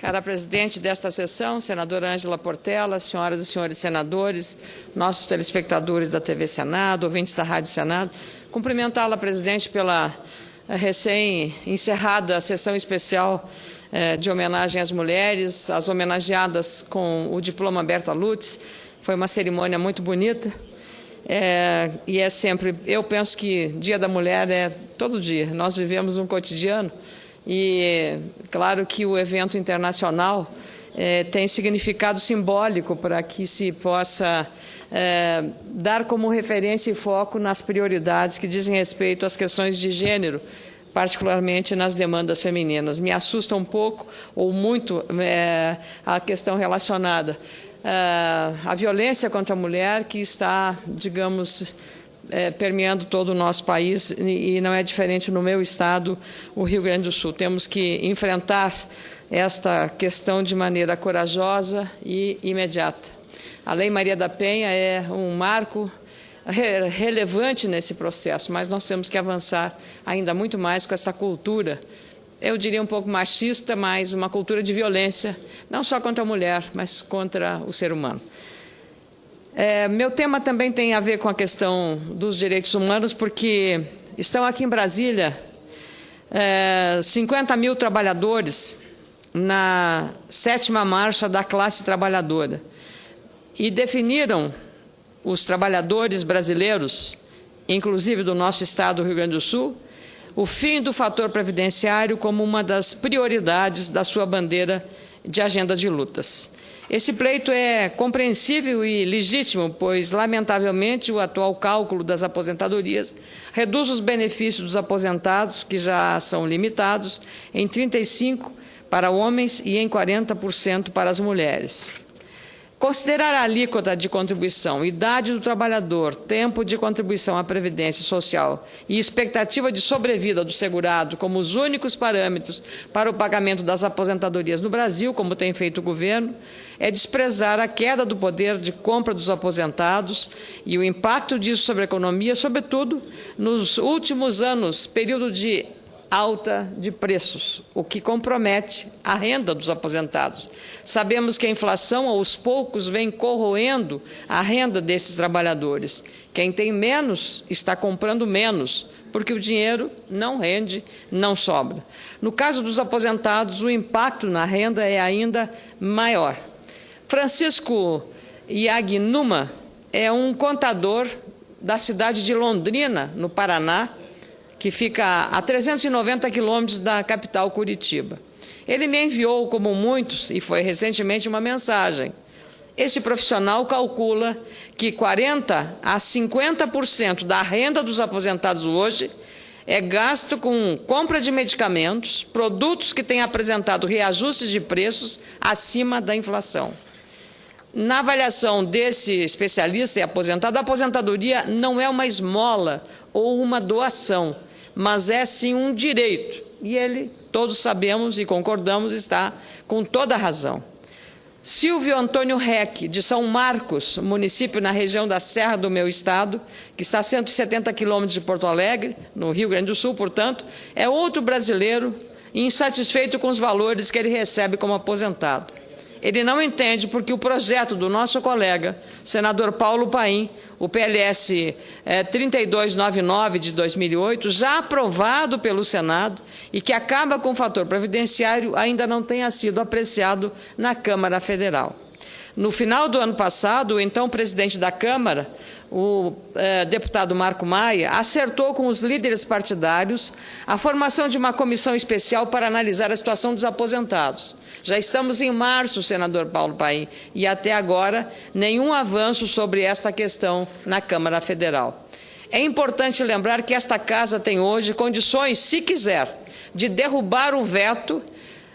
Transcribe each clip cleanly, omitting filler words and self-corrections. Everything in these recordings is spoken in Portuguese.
Cara presidente desta sessão, senadora Ângela Portela, senhoras e senhores senadores, nossos telespectadores da TV Senado, ouvintes da Rádio Senado, cumprimentá-la, presidente, pela recém-encerrada sessão especial de homenagem às mulheres, as homenageadas com o diploma Berta Lutz. Foi uma cerimônia muito bonita. E é sempre, eu penso que Dia da Mulher é todo dia, nós vivemos um cotidiano e claro que o evento internacional tem significado simbólico para que se possa dar como referência e foco nas prioridades que dizem respeito às questões de gênero, particularmente nas demandas femininas. Me assusta um pouco ou muito a questão relacionada a violência contra a mulher, que está, digamos, permeando todo o nosso país e não é diferente no meu estado, o Rio Grande do Sul. Temos que enfrentar esta questão de maneira corajosa e imediata. A Lei Maria da Penha é um marco relevante nesse processo, mas nós temos que avançar ainda muito mais com essa cultura, eu diria um pouco machista, mas uma cultura de violência, não só contra a mulher, mas contra o ser humano. Meu tema também tem a ver com a questão dos direitos humanos, porque estão aqui em Brasília 50 mil trabalhadores na 7ª Marcha da Classe Trabalhadora e definiram os trabalhadores brasileiros, inclusive do nosso estado, do Rio Grande do Sul, o fim do fator previdenciário como uma das prioridades da sua bandeira de agenda de lutas. Esse pleito é compreensível e legítimo, pois, lamentavelmente, o atual cálculo das aposentadorias reduz os benefícios dos aposentados, que já são limitados, em 35% para homens e em 40% para as mulheres. Considerar a alíquota de contribuição, idade do trabalhador, tempo de contribuição à Previdência Social e expectativa de sobrevida do segurado como os únicos parâmetros para o pagamento das aposentadorias no Brasil, como tem feito o governo, é desprezar a queda do poder de compra dos aposentados e o impacto disso sobre a economia, sobretudo nos últimos anos, período de alta de preços, o que compromete a renda dos aposentados. Sabemos que a inflação, aos poucos, vem corroendo a renda desses trabalhadores. Quem tem menos está comprando menos, porque o dinheiro não rende, não sobra. No caso dos aposentados, o impacto na renda é ainda maior. Francisco Iagnuma é um contador da cidade de Londrina, no Paraná, que fica a 390 quilômetros da capital Curitiba. Ele me enviou, como muitos, e foi recentemente uma mensagem. Este profissional calcula que 40% a 50% da renda dos aposentados hoje é gasto com compra de medicamentos, produtos que têm apresentado reajustes de preços acima da inflação. Na avaliação desse especialista e aposentado, a aposentadoria não é uma esmola ou uma doação, mas é sim um direito. E ele, todos sabemos e concordamos, está com toda a razão. Silvio Antônio Reck, de São Marcos, município na região da Serra do meu estado, que está a 170 quilômetros de Porto Alegre, no Rio Grande do Sul, portanto, é outro brasileiro insatisfeito com os valores que ele recebe como aposentado. Ele não entende porque o projeto do nosso colega, senador Paulo Paim, o PLS 3299 de 2008, já aprovado pelo Senado e que acaba com o fator previdenciário, ainda não tenha sido apreciado na Câmara Federal. No final do ano passado, o então presidente da Câmara, o deputado Marco Maia, acertou com os líderes partidários a formação de uma comissão especial para analisar a situação dos aposentados. Já estamos em março, senador Paulo Paim, e até agora nenhum avanço sobre esta questão na Câmara Federal. É importante lembrar que esta Casa tem hoje condições, se quiser, de derrubar o veto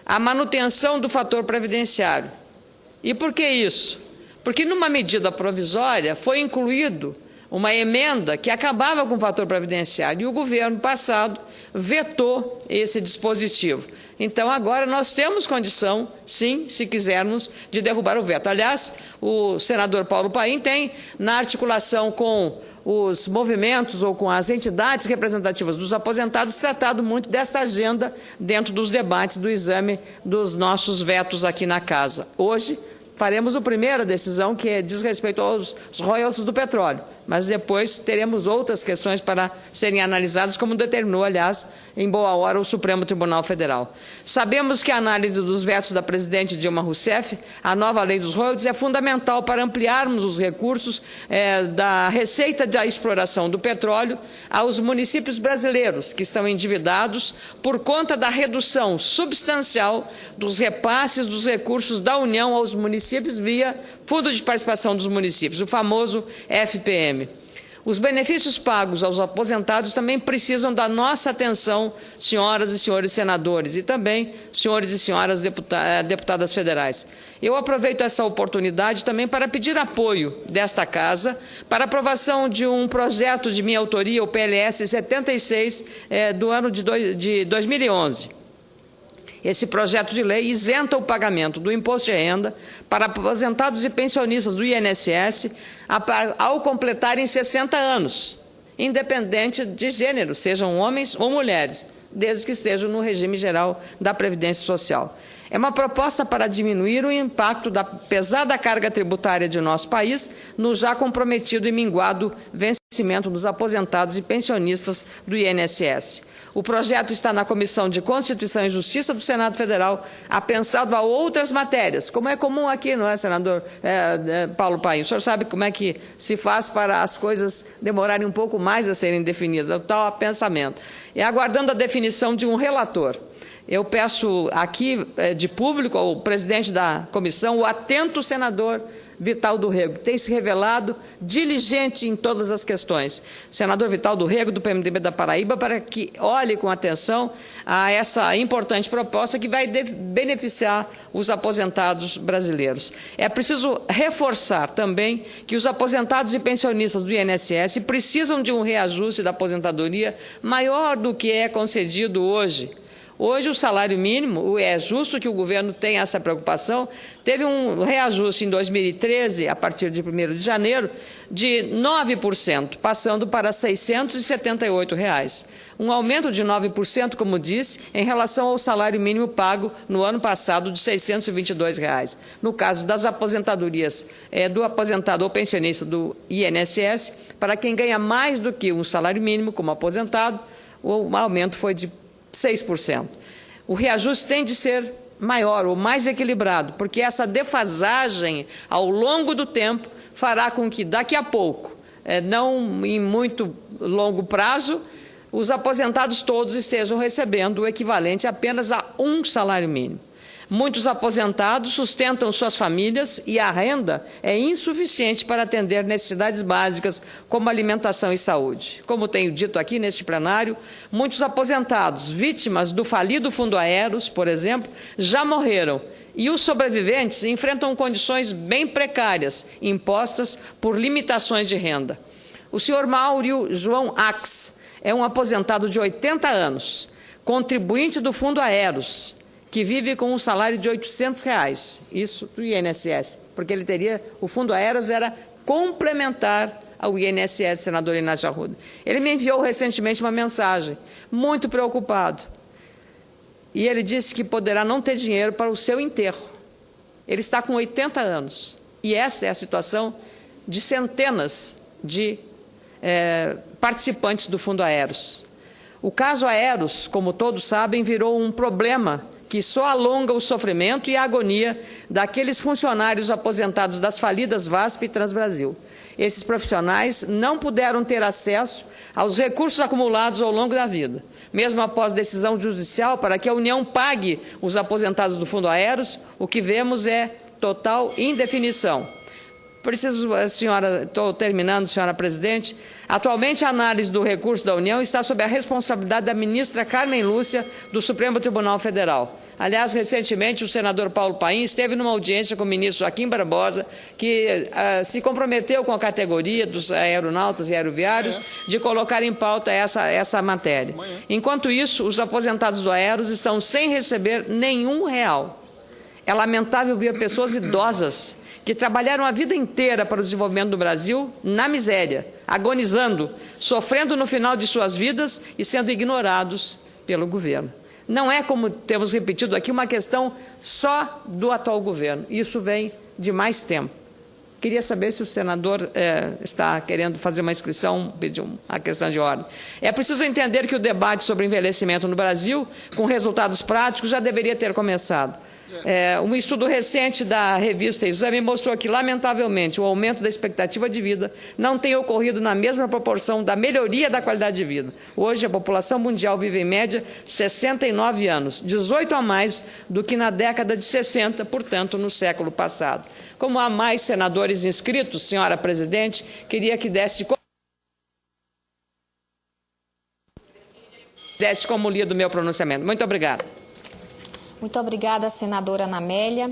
à manutenção do fator previdenciário. E por que isso? Porque numa medida provisória foi incluído uma emenda que acabava com o fator previdenciário e o governo passado vetou esse dispositivo. Então, agora nós temos condição, sim, se quisermos, de derrubar o veto. Aliás, o senador Paulo Paim tem, na articulação com os movimentos ou com as entidades representativas dos aposentados, tratado muito desta agenda dentro dos debates do exame dos nossos vetos aqui na Casa. Hoje, faremos a primeira decisão, que diz respeito aos royalties do petróleo, mas depois teremos outras questões para serem analisadas, como determinou, aliás, em boa hora, o Supremo Tribunal Federal. Sabemos que a análise dos vetos da presidente Dilma Rousseff, a nova lei dos royalties, é fundamental para ampliarmos os recursos da receita da exploração do petróleo aos municípios brasileiros, que estão endividados por conta da redução substancial dos repasses dos recursos da União aos municípios via Fundo de Participação dos Municípios, o famoso FPM. Os benefícios pagos aos aposentados também precisam da nossa atenção, senhoras e senhores senadores, e também senhores e senhoras deputadas federais. Eu aproveito essa oportunidade também para pedir apoio desta Casa para a aprovação de um projeto de minha autoria, o PLS 76, do ano de 2011. Esse projeto de lei isenta o pagamento do imposto de renda para aposentados e pensionistas do INSS ao completarem 60 anos, independente de gênero, sejam homens ou mulheres, desde que estejam no regime geral da Previdência Social. É uma proposta para diminuir o impacto da pesada carga tributária de nosso país no já comprometido e minguado vencimento dos aposentados e pensionistas do INSS. O projeto está na Comissão de Constituição e Justiça do Senado Federal, apensado a outras matérias, como é comum aqui, não é, senador Paulo Paim? O senhor sabe como é que se faz para as coisas demorarem um pouco mais a serem definidas, o tal apensamento. E aguardando a definição de um relator. Eu peço aqui, de público, ao presidente da comissão, o atento senador Vital do Rego, que tem se revelado diligente em todas as questões. Senador Vital do Rego, do PMDB da Paraíba, para que olhe com atenção a essa importante proposta que vai beneficiar os aposentados brasileiros. É preciso reforçar também que os aposentados e pensionistas do INSS precisam de um reajuste da aposentadoria maior do que é concedido hoje. Hoje, o salário mínimo, é justo que o governo tenha essa preocupação, teve um reajuste em 2013, a partir de 1º de janeiro, de 9%, passando para R$ 678. Um aumento de 9%, como disse, em relação ao salário mínimo pago no ano passado de R$ 622. No caso das aposentadorias do aposentado ou pensionista do INSS, para quem ganha mais do que um salário mínimo como aposentado, o aumento foi de 6%. O reajuste tem de ser maior ou mais equilibrado, porque essa defasagem ao longo do tempo fará com que daqui a pouco, não em muito longo prazo, os aposentados todos estejam recebendo o equivalente apenas a um salário mínimo. Muitos aposentados sustentam suas famílias e a renda é insuficiente para atender necessidades básicas como alimentação e saúde. Como tenho dito aqui neste plenário, muitos aposentados, vítimas do falido Fundo Aeros, por exemplo, já morreram e os sobreviventes enfrentam condições bem precárias impostas por limitações de renda. O senhor Máurio João Ax é um aposentado de 80 anos, contribuinte do Fundo Aeros, que vive com um salário de R$ 800, isso do INSS, porque ele teria, o Fundo Aeros era complementar ao INSS, senador Inácio Arruda. Ele me enviou recentemente uma mensagem, muito preocupado, e ele disse que poderá não ter dinheiro para o seu enterro. Ele está com 80 anos, e esta é a situação de centenas de participantes do Fundo Aeros. O caso Aeros, como todos sabem, virou um problema que só alonga o sofrimento e a agonia daqueles funcionários aposentados das falidas VASP e Transbrasil. Esses profissionais não puderam ter acesso aos recursos acumulados ao longo da vida. Mesmo após decisão judicial para que a União pague os aposentados do Fundo Aeros, o que vemos é total indefinição. Estou terminando, senhora presidente. Atualmente, a análise do recurso da União está sob a responsabilidade da ministra Carmen Lúcia, do Supremo Tribunal Federal. Aliás, recentemente, o senador Paulo Paim esteve numa audiência com o ministro Joaquim Barbosa, que se comprometeu com a categoria dos aeronautas e aeroviários de colocar em pauta essa matéria. Enquanto isso, os aposentados do Aeros estão sem receber nenhum real. É lamentável ver pessoas idosas que trabalharam a vida inteira para o desenvolvimento do Brasil na miséria, agonizando, sofrendo no final de suas vidas e sendo ignorados pelo governo. Não é, como temos repetido aqui, uma questão só do atual governo. Isso vem de mais tempo. Queria saber se o senador está querendo fazer uma inscrição, pedir uma questão de ordem. É preciso entender que o debate sobre envelhecimento no Brasil, com resultados práticos, já deveria ter começado. Um estudo recente da revista Exame mostrou que, lamentavelmente, o aumento da expectativa de vida não tem ocorrido na mesma proporção da melhoria da qualidade de vida. Hoje, a população mundial vive, em média, 69 anos, 18 a mais do que na década de 60, portanto, no século passado. Como há mais senadores inscritos, senhora presidente, queria que desse como lido o meu pronunciamento. Muito obrigada. Muito obrigada, senadora Ana Amélia.